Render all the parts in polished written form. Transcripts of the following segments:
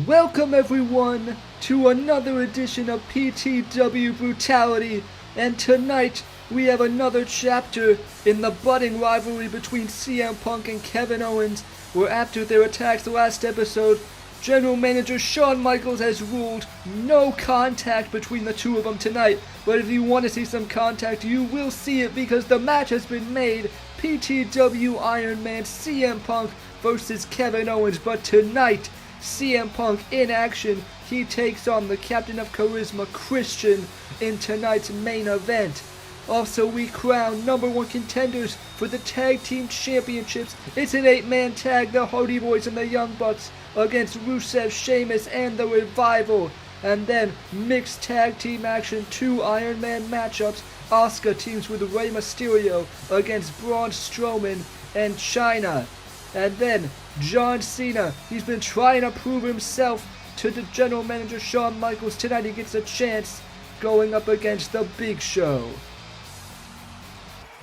Welcome everyone to another edition of PTW Brutality, and tonight we have another chapter in the budding rivalry between CM Punk and Kevin Owens, where after their attacks last episode, General Manager Shawn Michaels has ruled no contact between the two of them tonight. But if you want to see some contact, you will see it because the match has been made. PTW Iron Man CM Punk versus Kevin Owens. But tonight, CM Punk in action. He takes on the Captain of Charisma Christian in tonight's main event. Also, we crown number one contenders for the Tag Team Championships. It's an 8-man tag, the Hardy Boyz and the Young Bucks against Rusev, Sheamus, and the Revival. And then mixed tag team action, 2 Iron Man matchups. Asuka teams with Rey Mysterio against Braun Strowman and Chyna. And then John Cena, he's been trying to prove himself to the General Manager Shawn Michaels. Tonight he gets a chance going up against the Big Show.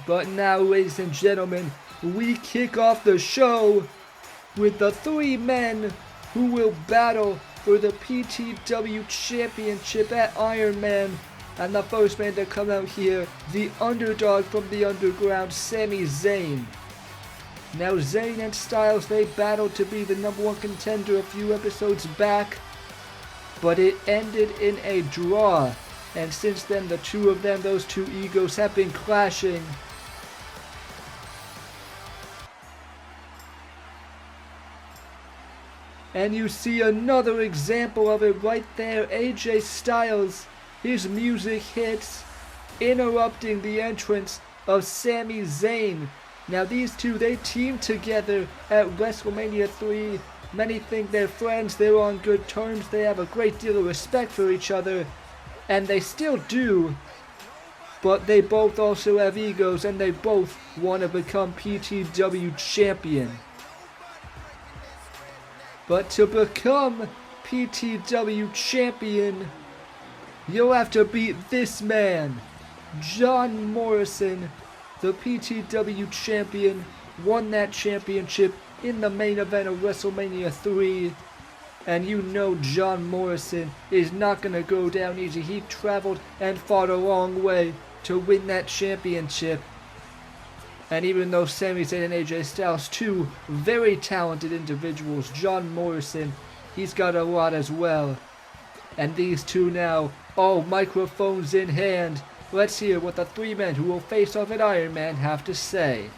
But now, ladies and gentlemen, we kick off the show with the 3 men who will battle for the PTW Championship at Iron Man. And the first man to come out here, the underdog from the underground, Sami Zayn. Now, Zayn and Styles, they battled to be the number one contender a few episodes back, but it ended in a draw. And since then, the two of them, those two egos, have been clashing. And you see another example of it right there. AJ Styles, his music hits, interrupting the entrance of Sami Zayn. Now these two, they teamed together at WrestleMania 3. Many think they're friends, they're on good terms, they have a great deal of respect for each other. And they still do. But they both also have egos, and they both want to become PTW champion. But to become PTW champion, you'll have to beat this man. John Morrison, the PTW champion, won that championship in the main event of WrestleMania 3. And you know John Morrison is not going to go down easy. He traveled and fought a long way to win that championship. And even though Sami Zayn and AJ Styles, two very talented individuals, John Morrison, he's got a lot as well. And these two now, microphones in hand. Let's hear what the 3 men who will face off at Iron Man have to say.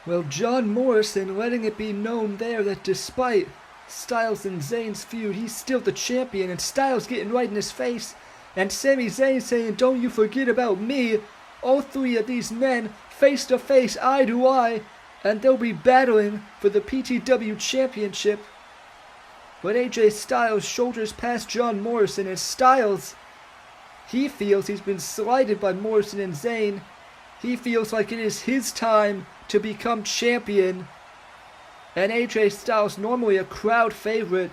Well, John Morrison letting it be known there that despite Styles and Zayn's feud, he's still the champion, and Styles getting right in his face, and Sami Zayn saying, "Don't you forget about me." All three of these men face to face, eye to eye, and they'll be battling for the PTW Championship. But AJ Styles shoulders past John Morrison, and Styles, he feels he's been slighted by Morrison and Zayn. He feels like it is his time to become champion. And AJ Styles, normally a crowd favorite,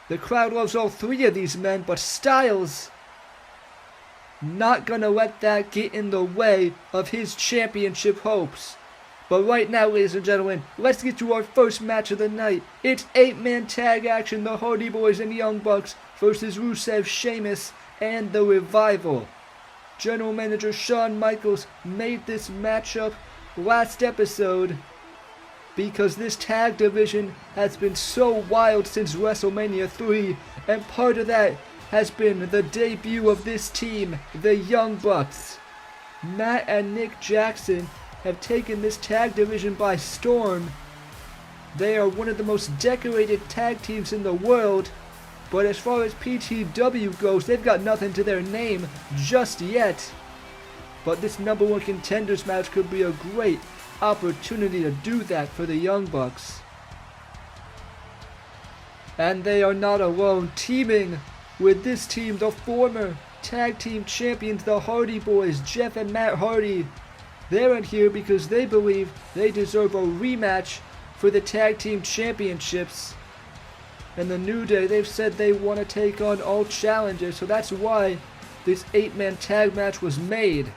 the crowd loves all three of these men, but Styles not gonna let that get in the way of his championship hopes. But right now, ladies and gentlemen, let's get to our first match of the night. It's 8-man tag action, the Hardy Boyz and Young Bucks versus Rusev, Sheamus, and The Revival. General Manager Shawn Michaels made this matchup last episode because this tag division has been so wild since WrestleMania 3, and part of that has been the debut of this team, the Young Bucks. Matt and Nick Jackson have taken this tag division by storm. They are one of the most decorated tag teams in the world, but as far as PTW goes, they've got nothing to their name just yet. But this number one contenders match could be a great opportunity to do that for the Young Bucks. And they are not alone. Teaming with this team, the former tag team champions, the Hardy Boyz, Jeff and Matt Hardy. They're in here because they believe they deserve a rematch for the tag team championships. And the New Day, they've said they want to take on all challengers, so that's why this 8-man tag match was made.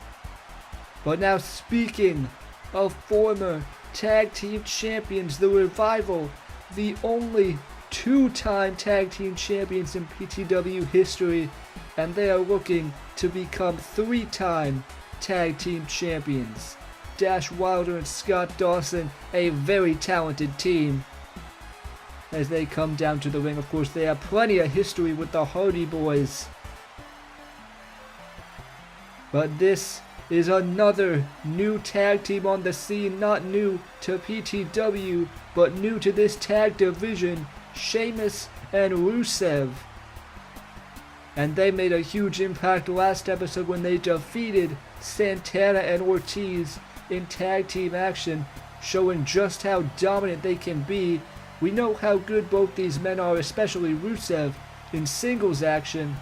But now, speaking of former tag team champions, the Revival, the only 2-time tag team champions in PTW history, and they are looking to become 3-time tag team champions. Dash Wilder and Scott Dawson, a very talented team. As they come down to the ring, of course, they have plenty of history with the Hardy Boyz. But this is another new tag team on the scene, not new to PTW, but new to this tag division, Sheamus and Rusev. And they made a huge impact last episode when they defeated Santana and Ortiz in tag team action, showing just how dominant they can be. We know how good both these men are, especially Rusev, in singles action.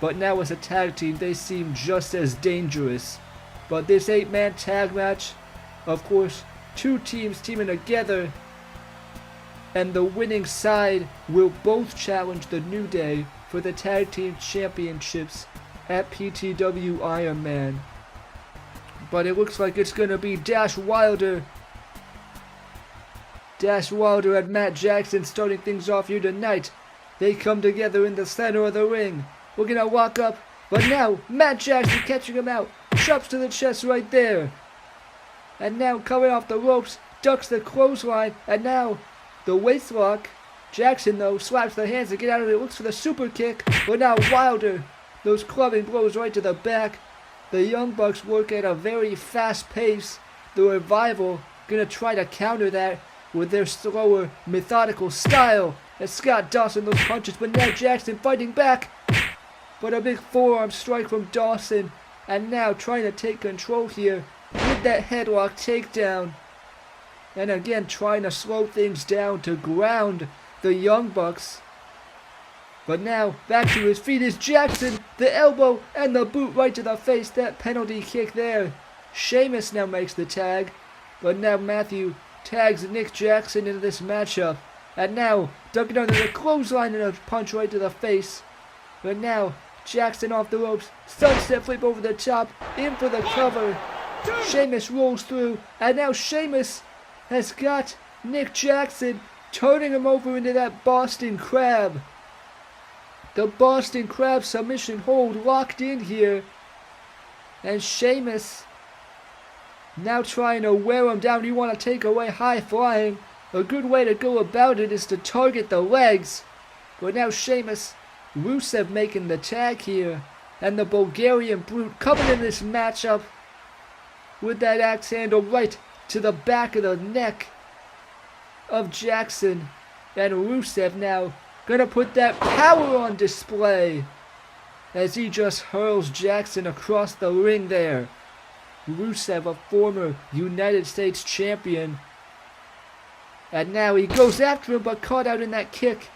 But now as a tag team, they seem just as dangerous. But this 8-man tag match, of course, 2 teams teaming together, and the winning side will both challenge the New Day for the tag team championships at PTW Iron Man. But it looks like it's going to be Dash Wilder and Matt Jackson starting things off here tonight. They come together in the center of the ring. We're going to walk up, but now Matt Jackson catching him out. Chops to the chest right there. And now coming off the ropes, ducks the clothesline, and now the waistlock. Jackson, though, slaps the hands to get out of it, looks for the super kick, but now Wilder, those clubbing blows right to the back. The Young Bucks work at a very fast pace. The Revival gonna try to counter that with their slower, methodical style. And Scott Dawson those punches, but now Jackson fighting back. But a big forearm strike from Dawson, and now trying to take control here with that headlock takedown. And again trying to slow things down to ground the Young Bucks. But now, back to his feet is Jackson, the elbow and the boot right to the face, that penalty kick there. Sheamus now makes the tag, but now Matthew tags Nick Jackson into this matchup. And now, ducking under the clothesline and a punch right to the face. But now, Jackson off the ropes, sunset flip over the top, in for the cover. Sheamus rolls through, and now Sheamus has got Nick Jackson, turning him over into that Boston Crab. The Boston Crab submission hold locked in here. And Sheamus now trying to wear him down. You want to take away high flying. A good way to go about it is to target the legs. But now Sheamus, Rusev making the tag here. And the Bulgarian Brute coming in this matchup with that axe handle right to the back of the neck of Jackson. And Rusev now gonna put that power on display as he just hurls Jackson across the ring there. Rusev, a former United States champion. And now he goes after him, but caught out in that kick.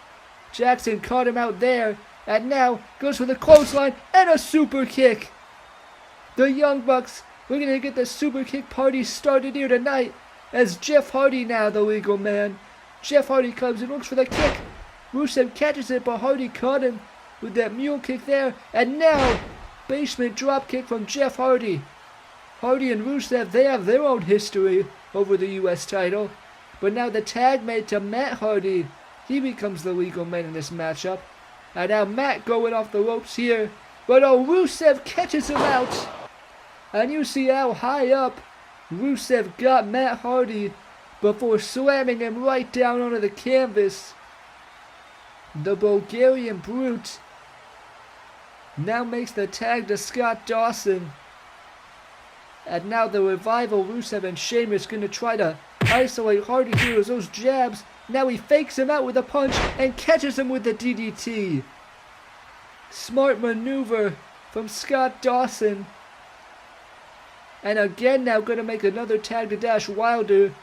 Jackson caught him out there. And now goes for the clothesline and a super kick. The Young Bucks, we're going to get the super kick party started here tonight. As Jeff Hardy now, the legal man. Jeff Hardy comes and looks for the kick. Rusev catches it, but Hardy caught him with that mule kick there. And now, basement drop kick from Jeff Hardy. Hardy and Rusev, they have their own history over the U.S. title. But now the tag made to Matt Hardy. He becomes the legal man in this matchup. And now Matt going off the ropes here. But oh, Rusev catches him out. And you see how high up Rusev got Matt Hardy before slamming him right down onto the canvas. The Bulgarian Brute now makes the tag to Scott Dawson. And now the Revival, Rusev and Sheamus going to try to isolate Hardy here as those jabs. Now he fakes him out with a punch and catches him with the DDT. Smart maneuver from Scott Dawson. And again now going to make another tag to Dash Wilder.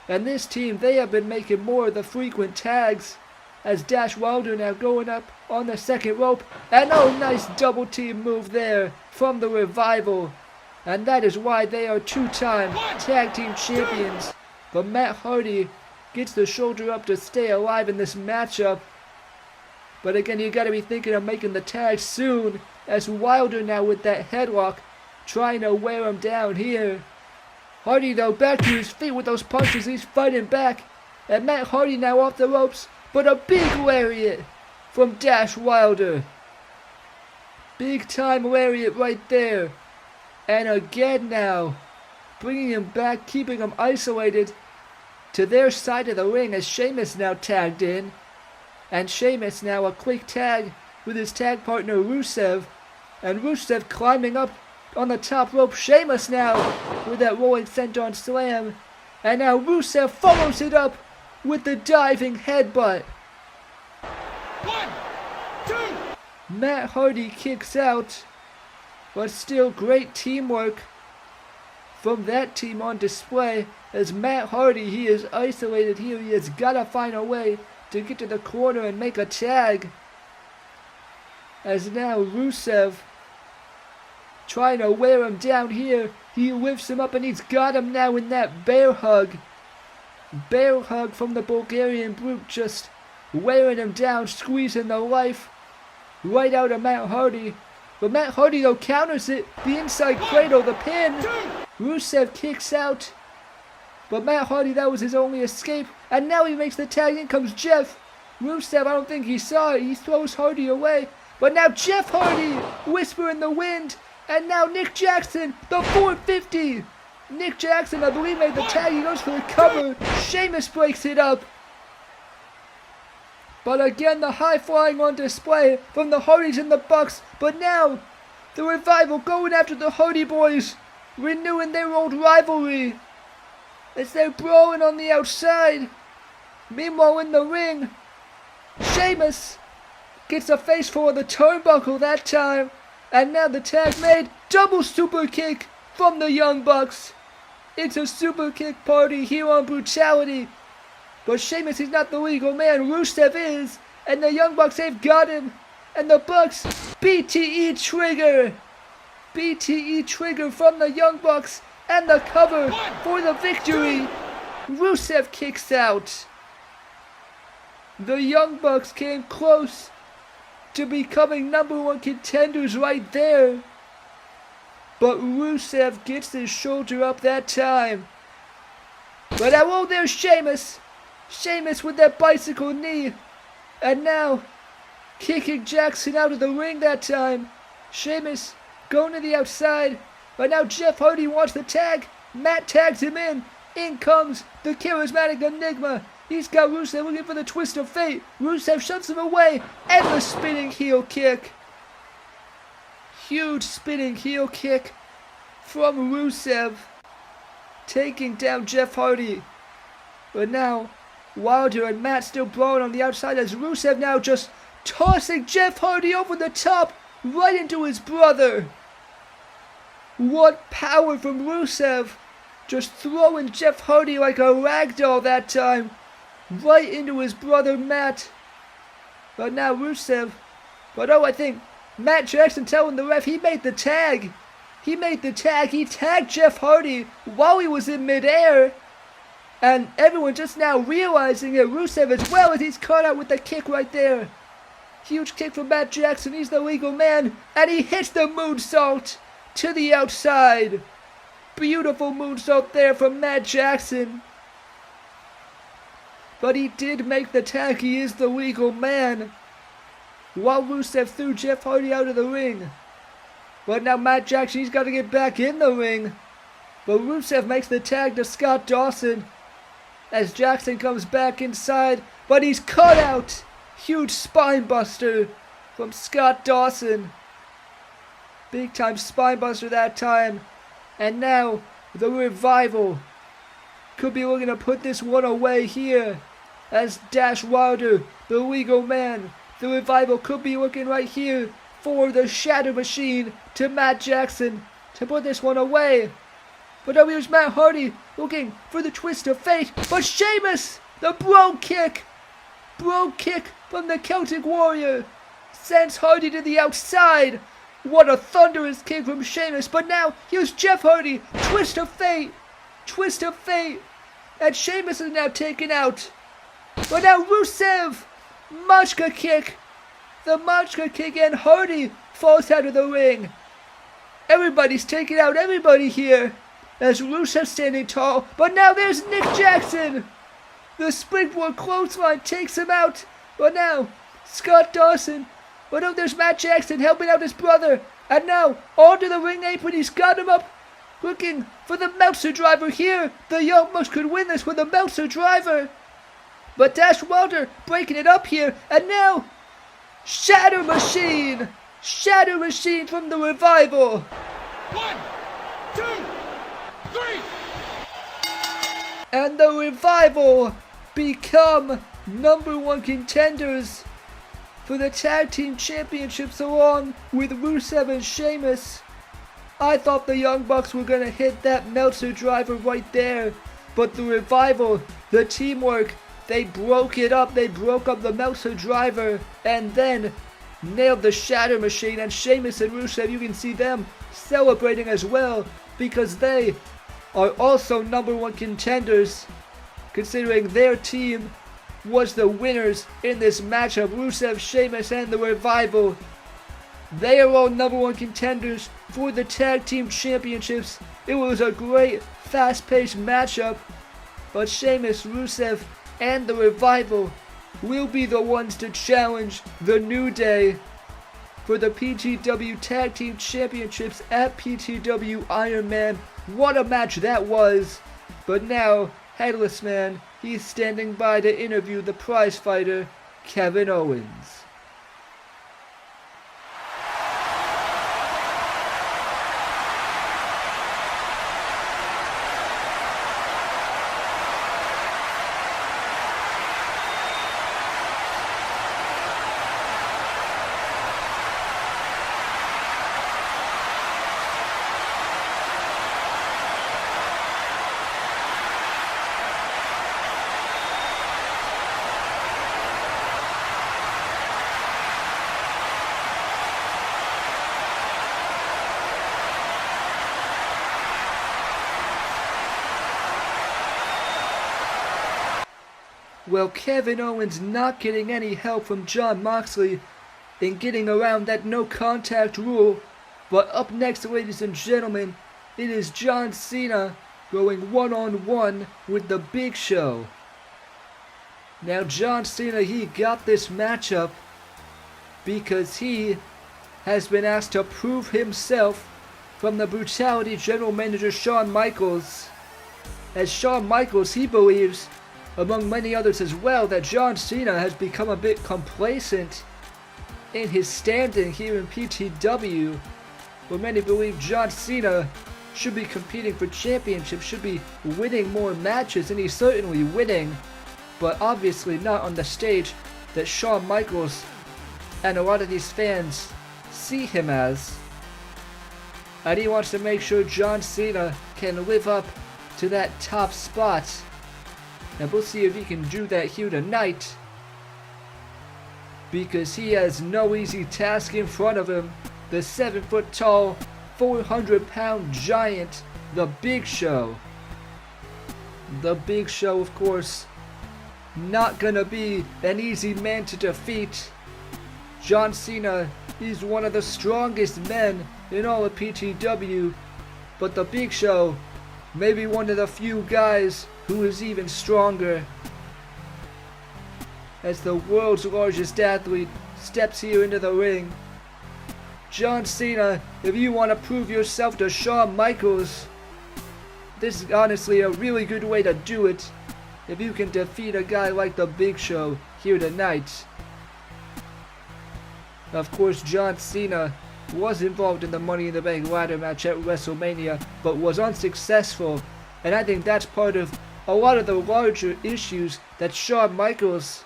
And this team, they have been making more of the frequent tags. As Dash Wilder now going up on the second rope. And oh, nice double team move there from the Revival. And that is why they are two-time tag team champions. But Matt Hardy gets the shoulder up to stay alive in this matchup. But again, you got to be thinking of making the tag soon. As Wilder now with that headlock, trying to wear him down here. Hardy though back to his feet with those punches. He's fighting back. And Matt Hardy now off the ropes. But a big lariat from Dash Wilder. Big time lariat right there. And again now, bringing him back, keeping him isolated to their side of the ring as Sheamus now tagged in. And Sheamus now a quick tag with his tag partner Rusev. And Rusev climbing up on the top rope. Sheamus now with that rolling senton slam. And now Rusev follows it up with the diving headbutt. 1, 2. Matt Hardy kicks out. But still great teamwork from that team on display. As Matt Hardy, he is isolated here. He has got to find a way to get to the corner and make a tag. As now Rusev trying to wear him down here. He lifts him up and he's got him now in that bear hug. Bear hug from the Bulgarian Brute, just wearing him down, squeezing the life right out of Matt Hardy. But Matt Hardy though counters it. The inside cradle, the pin. Rusev kicks out. But Matt Hardy, that was his only escape. And now he makes the tag. In comes Jeff. Rusev, I don't think he saw it. He throws Hardy away. But now Jeff Hardy, whisper in the wind. And now Nick Jackson, the 450. Nick Jackson, I believe, made the tag. He goes for the cover. Sheamus breaks it up. But again, the high flying on display from the Hardys and the Bucks. But now, the Revival going after the Hardy Boys, renewing their old rivalry as they're brawling on the outside. Meanwhile, in the ring, Sheamus gets a face full of the turnbuckle that time. And now the tag made. Double super kick from the Young Bucks. It's a super kick party here on Brutality. But Sheamus is not the legal man. Rusev is. And the Young Bucks, they've got him. And the Bucks, BTE trigger. BTE trigger from the Young Bucks. And the cover for the victory. Rusev kicks out. The Young Bucks came close to becoming #1 contenders right there. But Rusev gets his shoulder up that time. But now, there's Sheamus. Sheamus with that bicycle knee. And now, kicking Jackson out of the ring that time. Sheamus going to the outside. But now Jeff Hardy wants the tag. Matt tags him in. In comes the charismatic Enigma. He's got Rusev looking for the twist of fate. Rusev shoves him away. And the spinning heel kick. Huge spinning heel kick from Rusev. taking down Jeff Hardy. But now, Wilder and Matt still blowing on the outside as Rusev now just tossing Jeff Hardy over the top right into his brother. What power from Rusev, just throwing Jeff Hardy like a ragdoll that time right into his brother Matt. But now Rusev, I think Matt Jackson telling the ref he made the tag. He tagged Jeff Hardy while he was in midair. And everyone just now realizing it. Rusev as well, as he's caught out with the kick right there. Huge kick from Matt Jackson. He's the legal man. And he hits the moonsault to the outside. Beautiful moonsault there from Matt Jackson. But he did make the tag. He is the legal man. While Rusev threw Jeff Hardy out of the ring. But now Matt Jackson, he's got to get back in the ring. But Rusev makes the tag to Scott Dawson. As Jackson comes back inside. But he's caught out. Huge spine buster from Scott Dawson. Big time spine buster that time. And now the Revival could be looking to put this one away here. As Dash Wilder, the legal man. The Revival could be looking right here for the Shatter Machine to Matt Jackson to put this one away. But now here's Matt Hardy looking for the twist of fate. But Sheamus, the bro kick from the Celtic Warrior, sends Hardy to the outside. What a thunderous kick from Sheamus. But now here's Jeff Hardy, twist of fate. And Sheamus is now taken out. But now Rusev, Machka kick. The Machka kick, and Hardy falls out of the ring. Everybody's taking out everybody here. As Rusev standing tall. But now there's Nick Jackson. The springboard clothesline takes him out. But now Scott Dawson. But now there's Matt Jackson helping out his brother. And now onto the ring apron. He's got him up. Looking for the Meltzer driver here. The Young Bucks could win this with the Meltzer driver. But Dash Wilder breaking it up here. And now Shatter Machine from the Revival. 1, 2, 3. And the Revival become #1 contenders for the Tag Team Championships along with Rusev and Sheamus. I thought the Young Bucks were going to hit that Meltzer driver right there. But the Revival, the teamwork, they broke it up. They broke up the Meltzer driver and then nailed the Shatter Machine. And Sheamus and Rusev, you can see them celebrating as well because they are also #1 contenders, considering their team was the winners in this matchup. Rusev, Sheamus, and the Revival. They are all #1 contenders for the Tag Team Championships. It was a great, fast-paced matchup. But Sheamus, Rusev, and the Revival will be the ones to challenge the New Day for the PTW Tag Team Championships at PTW Iron Man. What a match that was. But now, Headless Man, he's standing by to interview the prize fighter, Kevin Owens. Well, Kevin Owens not getting any help from Jon Moxley in getting around that no contact rule. But up next, ladies and gentlemen, it is John Cena going one-on-one with the Big Show. Now, John Cena, he got this matchup because he has been asked to prove himself from the Brutality General Manager Shawn Michaels. As Shawn Michaels, he believes, among many others as well, that John Cena has become a bit complacent in his standing here in PTW, where many believe John Cena should be competing for championships, should be winning more matches, and he's certainly winning, but obviously not on the stage that Shawn Michaels and a lot of these fans see him as. And he wants to make sure John Cena can live up to that top spot. And we'll see if he can do that here tonight, because he has no easy task in front of him. The 7-foot tall, 400-pound giant, The Big Show. The Big Show, of course, not gonna be an easy man to defeat. John Cena is one of the strongest men in all of PTW, but The Big Show may be one of the few guys who is even stronger. As the world's largest athlete steps here into the ring, John Cena, if you want to prove yourself to Shawn Michaels, this is honestly a really good way to do it. If you can defeat a guy like The Big Show here tonight. Of course, John Cena was involved in the Money in the Bank ladder match at WrestleMania, but was unsuccessful. And I think that's part of a lot of the larger issues that Shawn Michaels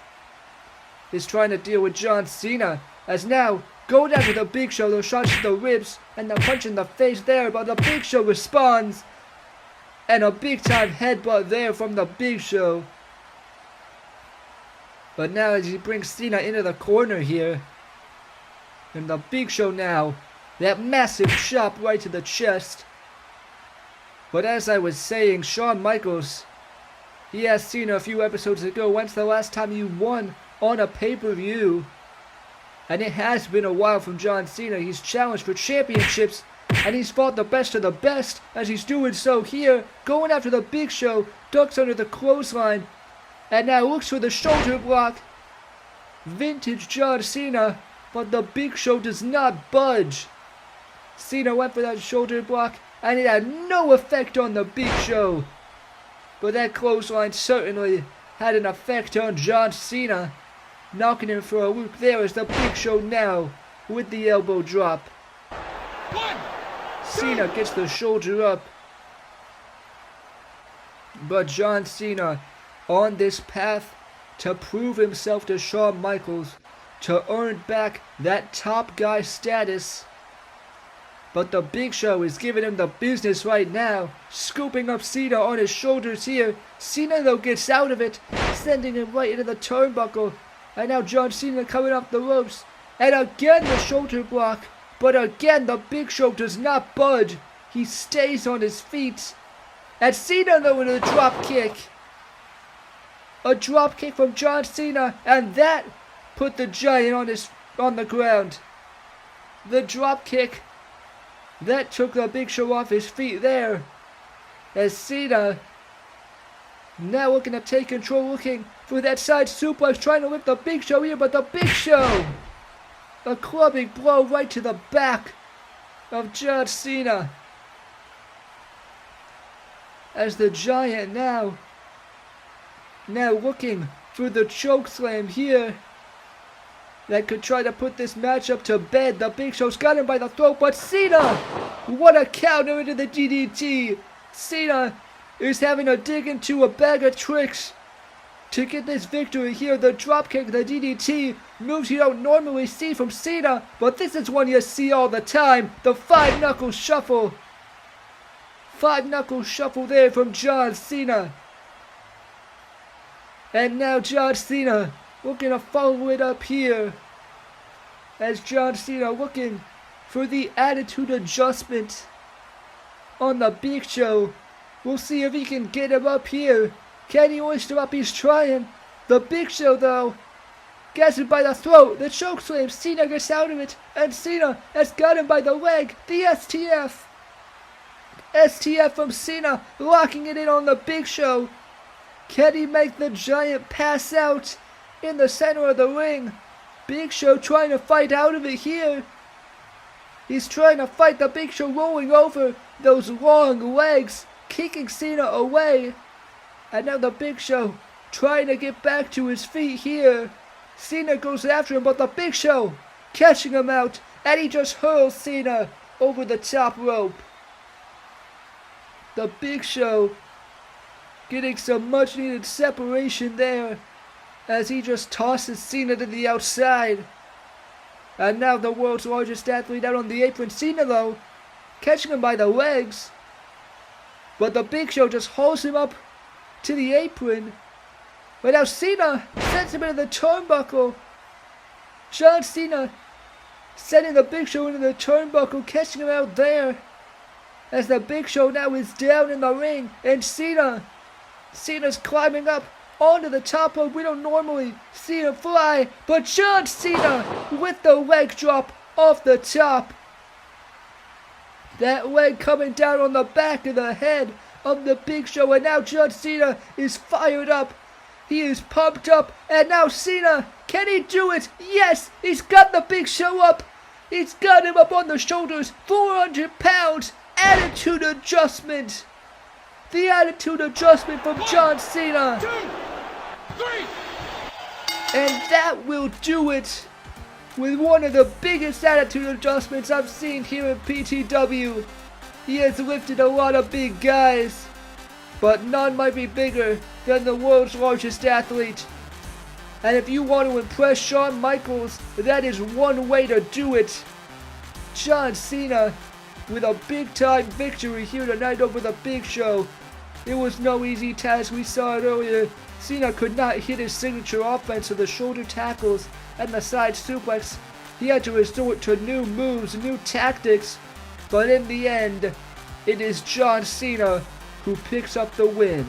is trying to deal with John Cena. As now, going after The Big Show, those shots to the ribs and the punch in the face there, but The Big Show responds. And a big time headbutt there from The Big Show. But now as he brings Cena into the corner here, and The Big Show now, that massive chop right to the chest. But as I was saying, Shawn Michaels, he asked Cena a few episodes ago, when's the last time you won on a pay-per-view? And it has been a while from John Cena. He's challenged for championships, and he's fought the best of the best, as he's doing so here, going after The Big Show, ducks under the clothesline, and now looks for the shoulder block. Vintage John Cena, but The Big Show does not budge. Cena went for that shoulder block, and it had no effect on The Big Show. But that clothesline certainly had an effect on John Cena, knocking him for a loop there as The Big Show now with the elbow drop. Cena gets the shoulder up, but John Cena on this path to prove himself to Shawn Michaels, to earn back that top guy status. But The Big Show is giving him the business right now, scooping up Cena on his shoulders here. Cena though gets out of it, sending him right into the turnbuckle. And now John Cena coming off the ropes, and again the shoulder block. But again, The Big Show does not budge. He stays on his feet. And Cena though with a drop kick. A drop kick from John Cena, and that put the giant on the ground. The drop kick that took The Big Show off his feet there. As Cena now looking to take control, looking for that side suplex, trying to lift The Big Show here, but The Big Show, a clubbing blow right to the back of John Cena. As the giant now looking for the chokeslam here that could try to put this matchup to bed. The Big Show's got him by the throat, but Cena, what a counter into the DDT. Cena is having to dig into a bag of tricks to get this victory here. The dropkick, the DDT, moves you don't normally see from Cena, but this is one you see all the time. The 5-knuckle shuffle. 5-knuckle shuffle there from John Cena. And now John Cena looking to follow it up here. As John Cena looking for the attitude adjustment on The Big Show. We'll see if he can get him up here. Can he hoist him up? He's trying. The Big Show though gets him by the throat. The chokeslam. Cena gets out of it, and Cena has got him by the leg. The STF. STF from Cena, locking it in on The Big Show. Can he make the giant pass out in the center of the ring? Big Show trying to fight out of it here. He's trying to fight The Big Show, rolling over those long legs, kicking Cena away. And now The Big Show trying to get back to his feet here. Cena goes after him, but The Big Show catching him out, and he just hurls Cena over the top rope. The Big Show getting some much needed separation there as he just tosses Cena to the outside. And now the world's largest athlete out on the apron. Cena though, catching him by the legs. But the Big Show just hauls him up to the apron. But now Cena sends him into the turnbuckle. John Cena sending the Big Show into the turnbuckle, catching him out there. As the Big Show now is down in the ring. And Cena's climbing up onto the top rope. We don't normally see him fly. But John Cena with the leg drop off the top. That leg coming down on the back of the head of the Big Show. And now John Cena is fired up. He is pumped up. And now Cena, can he do it? Yes, he's got the Big Show up. He's got him up on the shoulders. 400 pounds. Attitude adjustment. The attitude adjustment from John Cena. 2, 3. And that will do it. With one of the biggest attitude adjustments I've seen here in PTW. He has lifted a lot of big guys, but none might be bigger than the world's largest athlete. And if you want to impress Shawn Michaels, that is one way to do it. John Cena with a big time victory here tonight over the Big Show. It was no easy task, we saw it earlier. Cena could not hit his signature offense of the shoulder tackles and the side suplex. He had to resort to new moves, new tactics. But in the end, it is John Cena who picks up the win.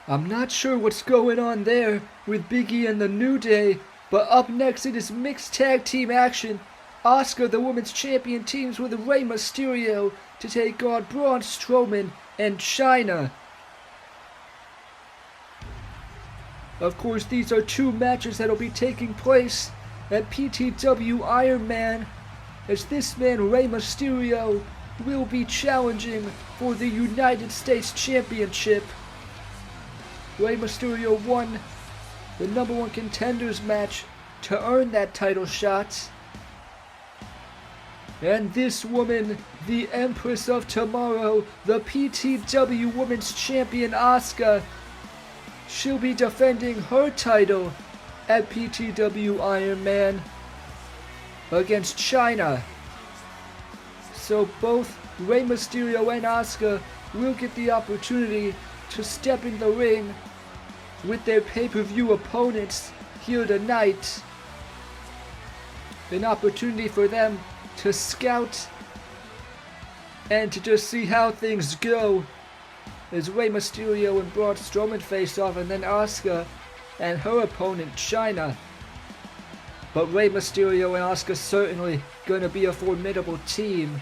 I'm not sure what's going on there with Big E and the New Day, but up next it is mixed tag team action. Asuka, the women's champion, teams with Rey Mysterio to take on Braun Strowman and Chyna. Of course, these are two matches that will be taking place at PTW Iron Man, as this man, Rey Mysterio, will be challenging for the United States Championship. Rey Mysterio won the #1 contenders match to earn that title shot. And this woman, the Empress of Tomorrow, the PTW Women's Champion Asuka, she'll be defending her title at PTW Iron Man against Chyna. So both Rey Mysterio and Asuka will get the opportunity to step in the ring with their pay-per-view opponents here tonight. An opportunity for them to scout and to just see how things go as Rey Mysterio and Braun Strowman face off, and then Asuka and her opponent Chyna. But Rey Mysterio and Asuka certainly going to be a formidable team.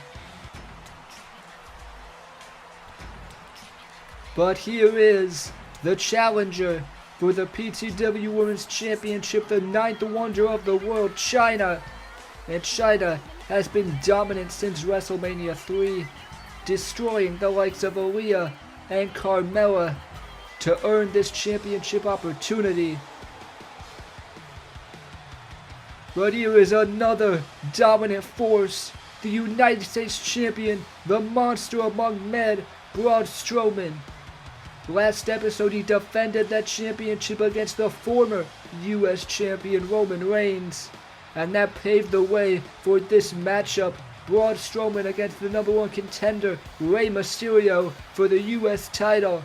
But here is the challenger for the PTW Women's Championship, the 9th wonder of the world, Chyna. And Chyna has been dominant since WrestleMania 3, destroying the likes of Aaliyah and Carmella to earn this championship opportunity. But here is another dominant force. The United States Champion, the monster among men, Braun Strowman. Last episode he defended that championship against the former US Champion Roman Reigns. And that paved the way for this matchup. Braun Strowman against the #1 contender, Rey Mysterio, for the US title.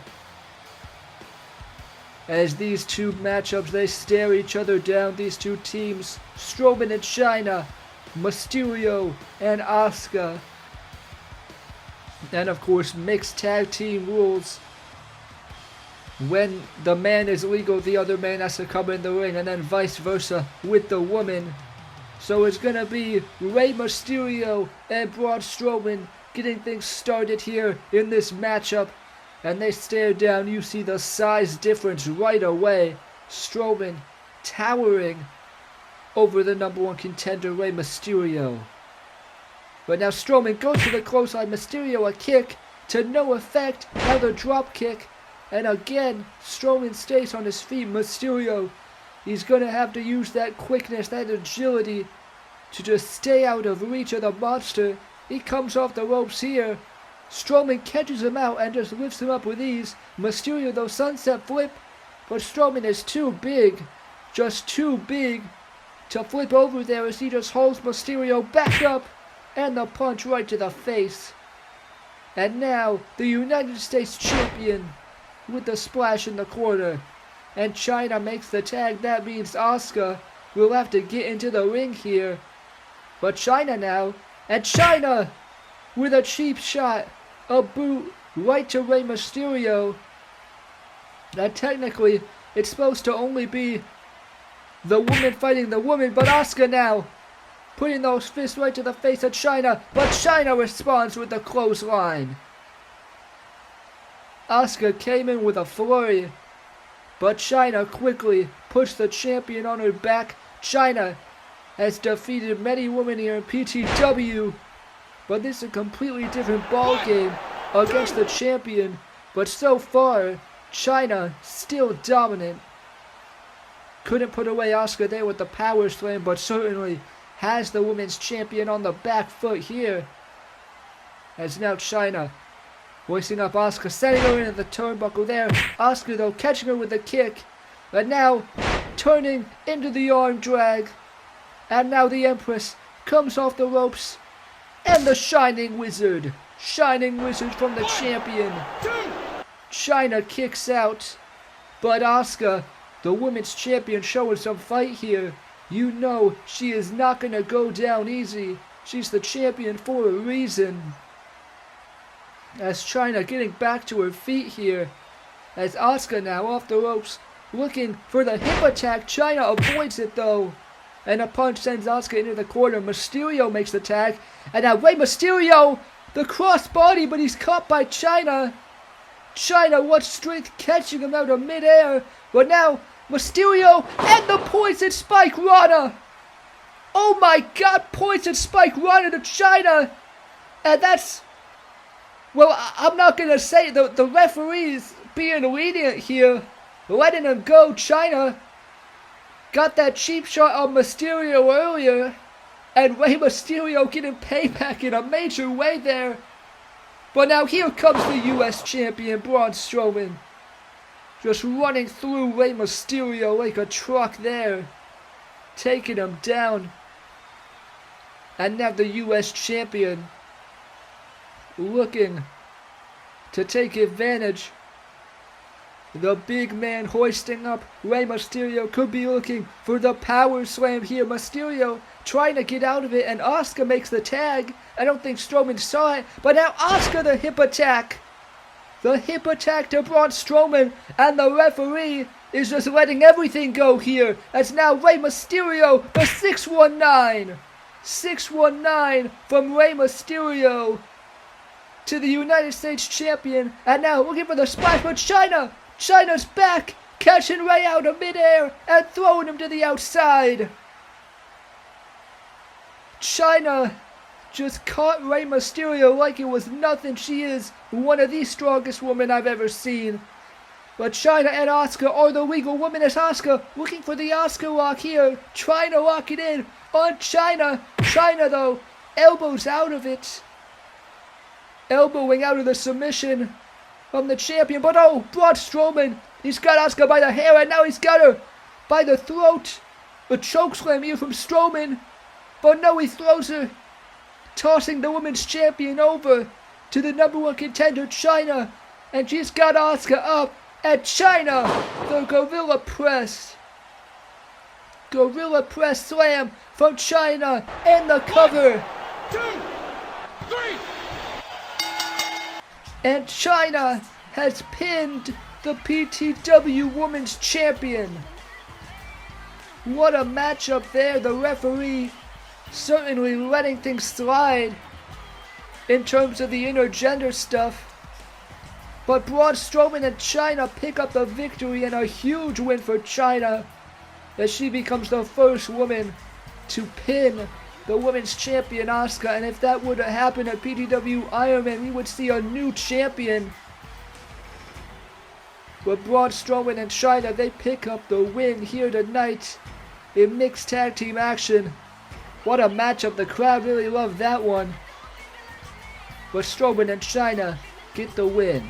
As these two matchups, they stare each other down, these two teams. Strowman and Chyna, Mysterio and Asuka. And of course, mixed tag team rules. When the man is legal, the other man has to come in the ring, and then vice versa with the woman. So it's gonna be Rey Mysterio and Braun Strowman getting things started here in this matchup. And they stare down. You see the size difference right away. Strowman towering over the #1 contender, Rey Mysterio. But now Strowman goes to the clothesline. Mysterio a kick to no effect. Another drop kick. And again, Strowman stays on his feet. Mysterio, he's going to have to use that quickness, that agility to just stay out of reach of the monster. He comes off the ropes here. Strowman catches him out and just lifts him up with ease. Mysterio, though, sunset flip. But Strowman is too big. Just too big to flip over there as he just holds Mysterio back up. And the punch right to the face. And now, the United States Champion with the splash in the corner. And Chyna makes the tag. That means Asuka will have to get into the ring here. But Chyna now. And Chyna with a cheap shot. A boot right to Rey Mysterio. Now technically, it's supposed to only be the woman fighting the woman. But Asuka now putting those fists right to the face of Chyna. But Chyna responds with the clothesline. Asuka came in with a flurry, but Chyna quickly pushed the champion on her back. Chyna has defeated many women here in PTW, but this is a completely different ball game against the champion. But so far, Chyna still dominant. Couldn't put away Asuka there with the power slam, but certainly has the women's champion on the back foot here. As now Chyna hoisting up Asuka, sending her into the turnbuckle there. Asuka, though, catching her with a kick. And now turning into the arm drag. And now the Empress comes off the ropes. And the Shining Wizard. Shining Wizard from the champion. Chyna kicks out. But Asuka, the women's champion, showing some fight here. You know she is not going to go down easy. She's the champion for a reason. As Chyna getting back to her feet here. As Asuka now off the ropes, looking for the hip attack. Chyna avoids it though. And a punch sends Asuka into the corner. Mysterio makes the tag. And now Rey Mysterio, the crossbody, but he's caught by Chyna. Chyna, what strength, catching him out of midair. But now Mysterio and the poison spike Rana. Oh my god, poison spike Rana to Chyna. And that's... Well, I'm not going to say the referee's being lenient here. Letting him go. Chyna got that cheap shot on Mysterio earlier. And Rey Mysterio getting payback in a major way there. But now here comes the US Champion, Braun Strowman. Just running through Rey Mysterio like a truck there. Taking him down. And now the US Champion looking to take advantage. The big man hoisting up Rey Mysterio could be looking for the power slam here. Mysterio trying to get out of it, and Asuka makes the tag. I don't think Strowman saw it, but now Asuka the hip attack. The hip attack to Braun Strowman, and the referee is just letting everything go here. As now Rey Mysterio, the 619. 619 from Rey Mysterio to the United States Champion. And now looking for the splash, but Chyna's back, catching Rey out of midair and throwing him to the outside. Chyna just caught Rey Mysterio like it was nothing. She is one of the strongest women I've ever seen. But Chyna and Asuka are the legal women, as Asuka looking for the Asuka lock here, trying to lock it in. on Chyna. Chyna, though, elbows out of it. Elbowing out of the submission from the champion. But oh, Braun Strowman, he's got Asuka by the hair, and now he's got her by the throat. A chokeslam here from Strowman. But no, he throws her, tossing the women's champion over to the number one contender, Chyna. And she's got Asuka up. And Chyna, the Gorilla Press. Gorilla Press slam from Chyna, and the cover. 1, 2, 3. And Chyna has pinned the PTW Women's Champion. What a matchup there. The referee certainly letting things slide in terms of the intergender stuff. But Braun Strowman and Chyna pick up the victory, and a huge win for Chyna as she becomes the first woman to pin the women's champion Asuka. And if that were to happen at PTW Ironman, we would see a new champion. But Braun Strowman and Chyna, they pick up the win here tonight in mixed tag team action. What a matchup. The crowd really loved that one. But Strowman and Chyna get the win.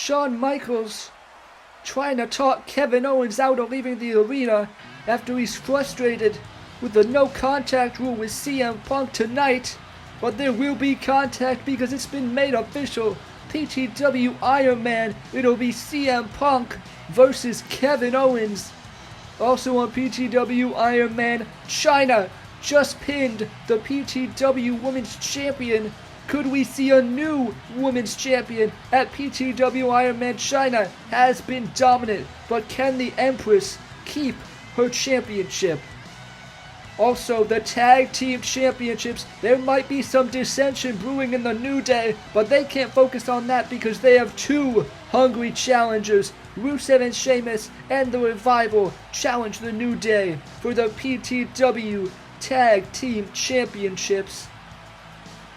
Shawn Michaels trying to talk Kevin Owens out of leaving the arena after he's frustrated with the no contact rule with CM Punk tonight. But there will be contact because it's been made official. PTW Ironman, it'll be CM Punk versus Kevin Owens. Also on PTW Ironman, Chyna just pinned the PTW Women's Champion. Could we see a new Women's Champion at PTW Ironman? Chyna has been dominant, but can the Empress keep her championship? Also, the Tag Team Championships, there might be some dissension brewing in the New Day, but they can't focus on that because they have two hungry challengers. Rusev and Sheamus and the Revival challenge the New Day for the PTW Tag Team Championships.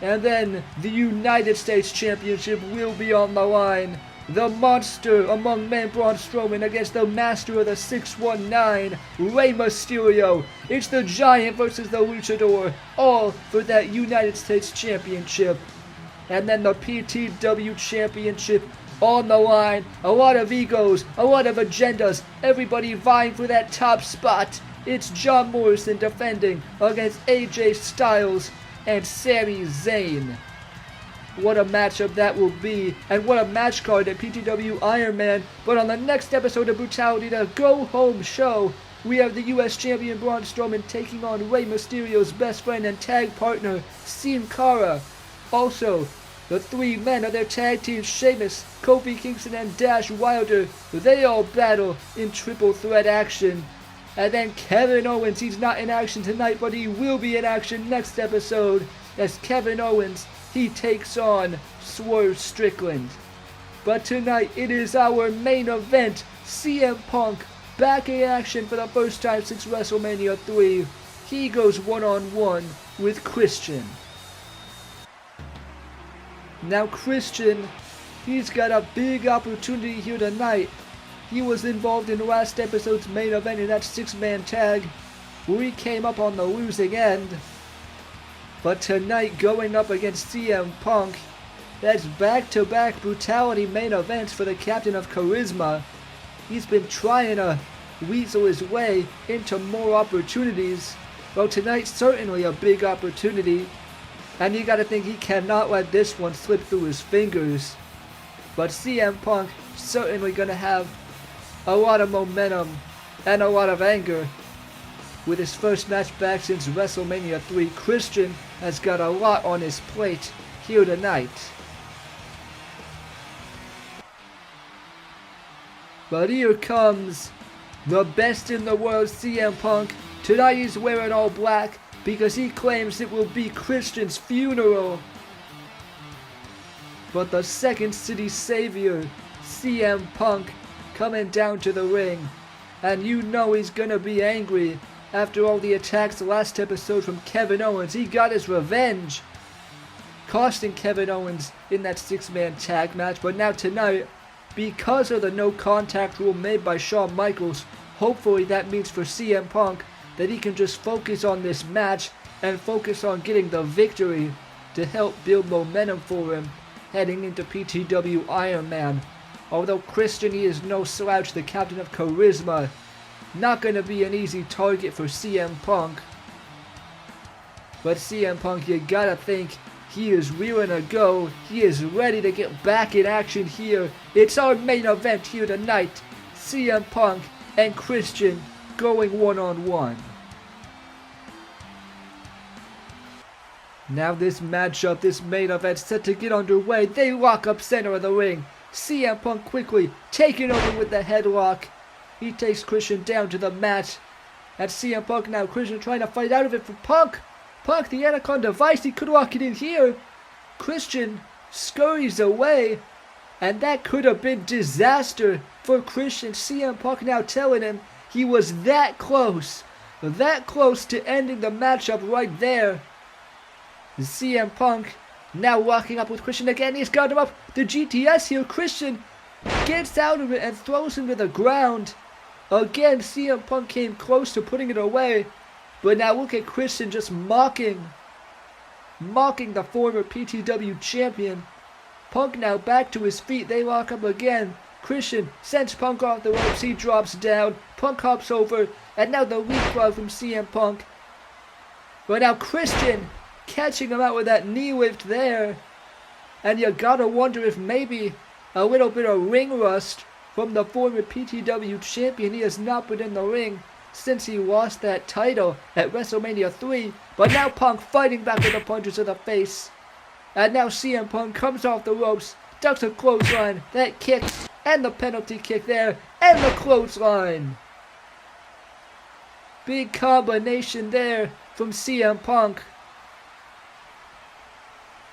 And then the United States Championship will be on the line. The monster among men, Braun Strowman, against the master of the 619, Rey Mysterio. It's the Giant versus the Luchador, all for that United States Championship. And then the PTW Championship on the line. A lot of egos, a lot of agendas, everybody vying for that top spot. It's John Morrison defending against AJ Styles and Sami Zayn. what a matchup that will be, and what a match card at PTW Iron Man. But on the next episode of Brutality, the Go Home Show, we have the US Champion Braun Strowman taking on Rey Mysterio's best friend and tag partner, Sin Cara. Also, the three men of their tag team, Sheamus, Kofi Kingston, and Dash Wilder, they all battle in triple threat action. And then Kevin Owens, he's not in action tonight, but he will be in action next episode, as Kevin Owens, he takes on Swerve Strickland. But tonight, it is our main event, CM Punk, back in action for the first time since WrestleMania 3. He goes one-on-one with Christian. Now Christian, he's got a big opportunity here tonight. He was involved in last episode's main event in that 6-man tag, where he came up on the losing end. But tonight, going up against CM Punk, that's back-to-back Brutality main events for the Captain of Charisma. He's been trying to weasel his way into more opportunities. Well, tonight's certainly a big opportunity, and you gotta think he cannot let this one slip through his fingers. But CM Punk certainly gonna have a lot of momentum and a lot of anger. With his first match back since WrestleMania 3, Christian has got a lot on his plate here tonight. But here comes the best in the world, CM Punk. Tonight he's wearing all black because he claims it will be Christian's funeral. But the Second City Savior, CM Punk, coming down to the ring. And you know he's gonna be angry after all the attacks last episode from Kevin Owens. He got his revenge, costing Kevin Owens in that 6-man tag match. But now tonight, because of the no contact rule made by Shawn Michaels, hopefully that means for CM Punk that he can just focus on this match and focus on getting the victory to help build momentum for him heading into PTW Iron Man. Although Christian, he is no slouch, the Captain of Charisma, not going to be an easy target for CM Punk. But CM Punk, you gotta think, he is rearing to go. He is ready to get back in action here. It's our main event here tonight. CM Punk and Christian going one-on-one. Now this matchup, this main event set to get underway. They lock up center of the ring. CM Punk quickly taking over with the headlock. He takes Christian down to the mat. At CM Punk now, Christian trying to fight out of it for Punk. Punk, the Anaconda Vice, he could lock it in here. Christian scurries away. And that could have been disaster for Christian. CM Punk now telling him he was that close to ending the matchup right there. CM Punk now locking up with Christian again. He's got him up. The GTS here. Christian gets out of it and throws him to the ground. Again, CM Punk came close to putting it away. But now look at Christian just mocking the former PTW champion. Punk now back to his feet. They lock up again. Christian sends Punk off the ropes. He drops down. Punk hops over. And now the leapfrog from CM Punk. But now Christian catching him out with that knee lift there. And you gotta wonder if maybe a little bit of ring rust from the former PTW champion. He has not been in the ring since he lost that title at WrestleMania 3. But now Punk fighting back with the punches to the face. And now CM Punk comes off the ropes, ducks a clothesline, that kick, and the penalty kick there, and the clothesline. Big combination there from CM Punk.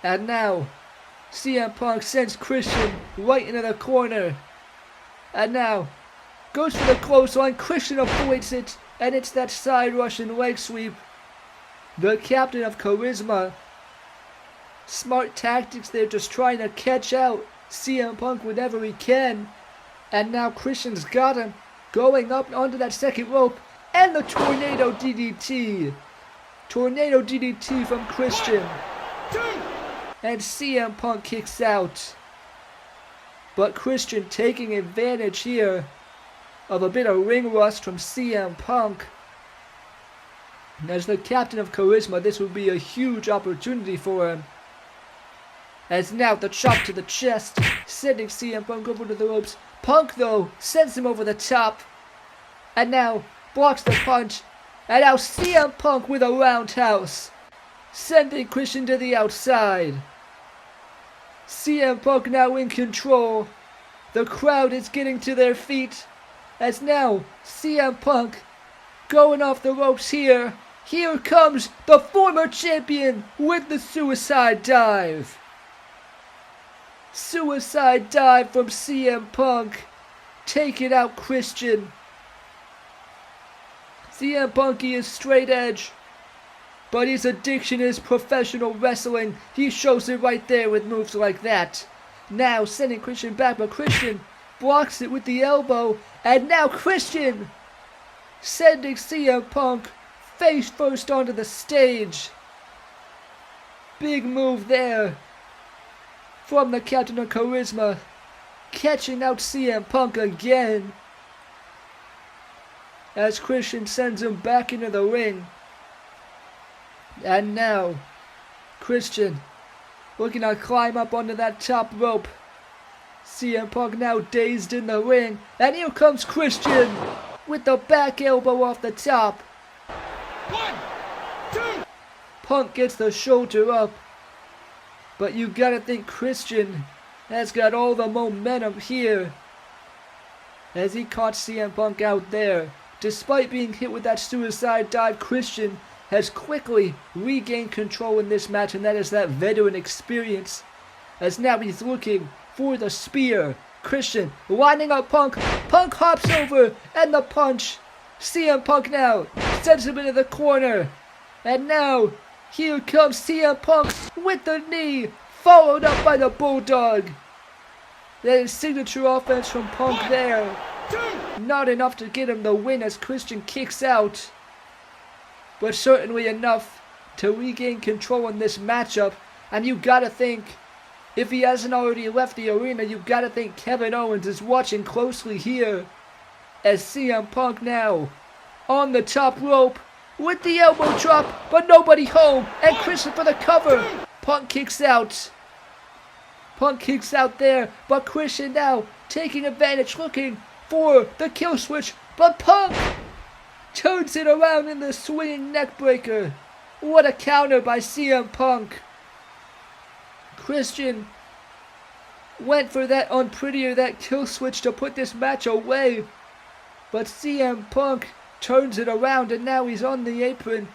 And now, CM Punk sends Christian right into the corner. And now, goes for the clothesline. Christian avoids it, and it's that side Russian leg sweep. The Captain of Charisma. Smart tactics there, just trying to catch out CM Punk whenever he can. And now Christian's got him, going up onto that second rope. And the Tornado DDT. Tornado DDT from Christian. 1, 2. And CM Punk kicks out. But Christian taking advantage here of a bit of ring rust from CM Punk. And as the Captain of Charisma, this would be a huge opportunity for him. As now the chop to the chest, sending CM Punk over to the ropes. Punk, though, sends him over the top. And now blocks the punch. And now CM Punk with a roundhouse, sending Christian to the outside. CM Punk now in control. The crowd is getting to their feet. As now CM Punk going off the ropes here. Here comes the former champion with the suicide dive. Suicide dive from CM Punk, taking out Christian. CM Punk, he is straight edge, but his addiction is professional wrestling. He shows it right there with moves like that. Now sending Christian back, but Christian blocks it with the elbow. And now Christian sending CM Punk face first onto the stage. Big move there from the Captain of Charisma, catching out CM Punk again. As Christian sends him back into the ring. And now Christian looking to climb up onto that top rope. CM Punk now dazed in the ring. And here comes Christian with the back elbow off the top. 1, 2. Punk gets the shoulder up. But you gotta think Christian has got all the momentum here, as he caught CM Punk out there. Despite being hit with that suicide dive, Christian has quickly regained control in this match, and that is that veteran experience. As now he's looking for the spear. Christian lining up Punk. Punk hops over, and the punch. CM Punk now sends him into the corner. And now here comes CM Punk with the knee, followed up by the Bulldog. That is signature offense from Punk there. Not enough to get him the win as Christian kicks out, but certainly enough to regain control in this matchup. And you gotta think, if he hasn't already left the arena, you gotta think Kevin Owens is watching closely here, as CM Punk now on the top rope with the elbow drop, but nobody home, and Christian for the cover. Punk kicks out. Punk kicks out there, but Christian now taking advantage, looking for the kill switch, but Punk turns it around in the swinging neckbreaker. What a counter by CM Punk. Christian went for that unprettier, that kill switch to put this match away, but CM Punk turns it around, and now he's on the apron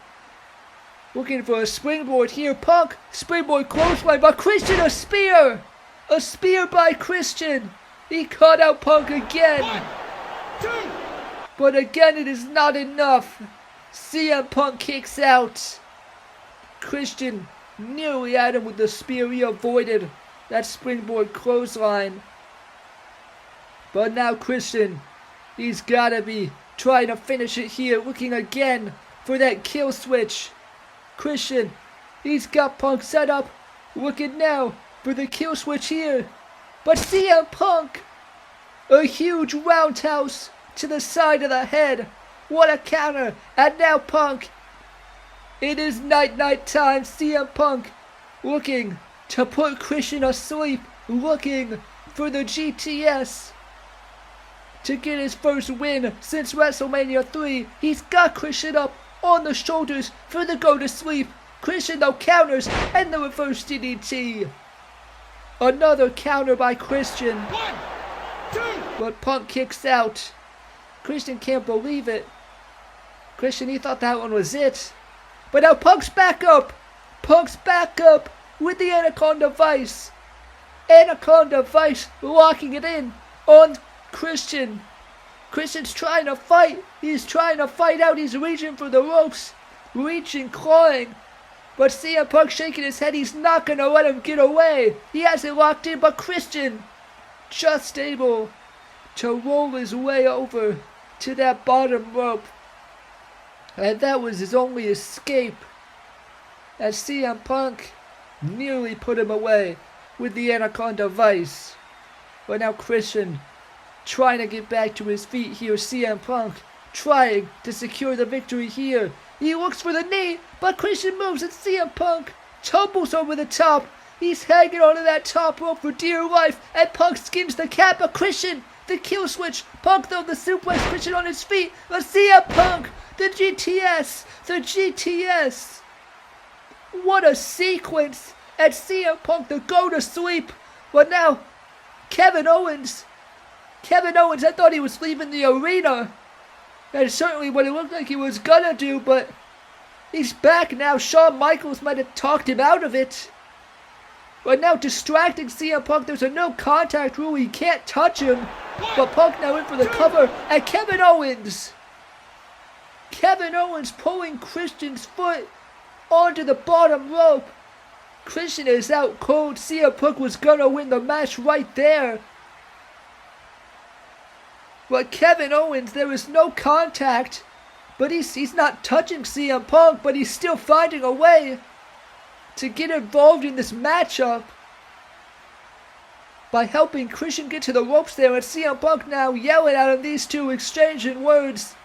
looking for a springboard here. Punk, springboard clothesline, but Christian, a spear! A spear by Christian. He caught out Punk again. 1, 2. But again, it is not enough. CM Punk kicks out. Christian nearly had him with the spear. He avoided that springboard clothesline. But now Christian, he's gotta be trying to finish it here, looking again for that kill switch. Christian, he's got Punk set up, looking now for the kill switch here. But CM Punk, a huge roundhouse to the side of the head. What a counter. And now Punk, it is night time. CM Punk looking to put Christian asleep, looking for the GTS to get his first win since WrestleMania 3. He's got Christian up on the shoulders for the go to sleep. Christian though counters, and the reverse DDT. Another counter by Christian. 1, 2. But Punk kicks out. Christian can't believe it. Christian, he thought that one was it. But now Punk's back up. Punk's back up with the Anaconda Vice. Anaconda Vice locking it in on Christian. Christian's trying to fight. He's trying to fight out. He's reaching for the ropes. Reaching, clawing. But CM Punk shaking his head. He's not going to let him get away. He has it locked in, but Christian just able to roll his way over to that bottom rope. And that was his only escape, as CM Punk nearly put him away with the Anaconda Vice. But now Christian trying to get back to his feet here. CM Punk trying to secure the victory here. He looks for the knee, but Christian moves, and CM Punk tumbles over the top. He's hanging onto that top rope for dear life, and Punk skins the cap of Christian. The kill switch. Punk throws the suplex, Christian on his feet. Let's see a Punk. The GTS. The GTS. What a sequence. And CM Punk to go to sleep. But now, Kevin Owens. I thought he was leaving the arena. That's certainly what it looked like he was gonna do, but he's back now. Shawn Michaels might have talked him out of it. But now distracting CM Punk, there's a no contact rule, he can't touch him. But Punk now in for the cover, and Kevin Owens pulling Christian's foot onto the bottom rope. Christian is out cold. CM Punk was gonna win the match right there. But Kevin Owens, there is no contact. But he's not touching CM Punk, but he's still finding a way to get involved in this matchup by helping Christian get to the ropes there, and CM Punk now yelling at him, these two exchanging words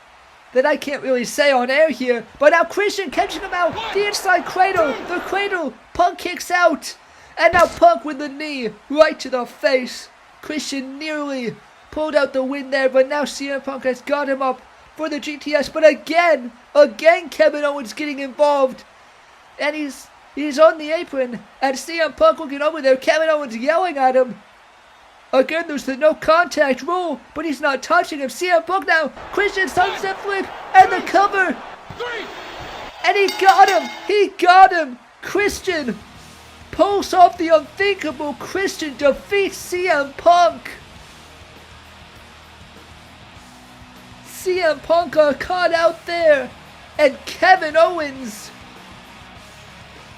that I can't really say on air here. But now Christian catching him out, the inside cradle, the cradle, Punk kicks out, and now Punk with the knee right to the face. Christian nearly pulled out the win there, but now CM Punk has got him up for the GTS. But again Kevin Owens getting involved, and he's on the apron, and CM Punk looking over there, Kevin Owens yelling at him. Again, there's the no contact rule, but he's not touching him. CM Punk now, Christian sunset flip, and the cover. And he got him. Christian pulls off the unthinkable. Christian defeats CM Punk. CM Punk got caught out there, and Kevin Owens,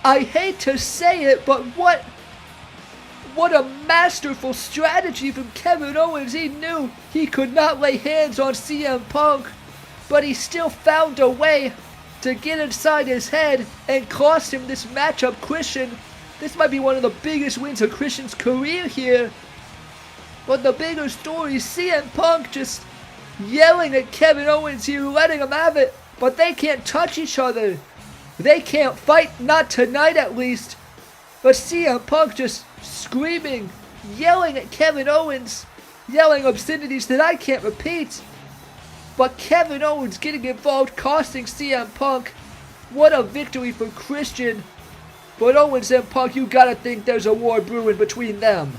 I hate to say it, but what a masterful strategy from Kevin Owens. He knew he could not lay hands on CM Punk, but he still found a way to get inside his head and cost him this matchup. Christian, this might be one of the biggest wins of Christian's career here. But the bigger story, CM Punk just yelling at Kevin Owens here, letting him have it, but they can't touch each other. They can't fight, not tonight at least. But CM Punk just screaming, yelling at Kevin Owens, yelling obscenities that I can't repeat. But Kevin Owens getting involved, costing CM Punk. What a victory for Christian. But Owens and Punk, you gotta think there's a war brewing between them.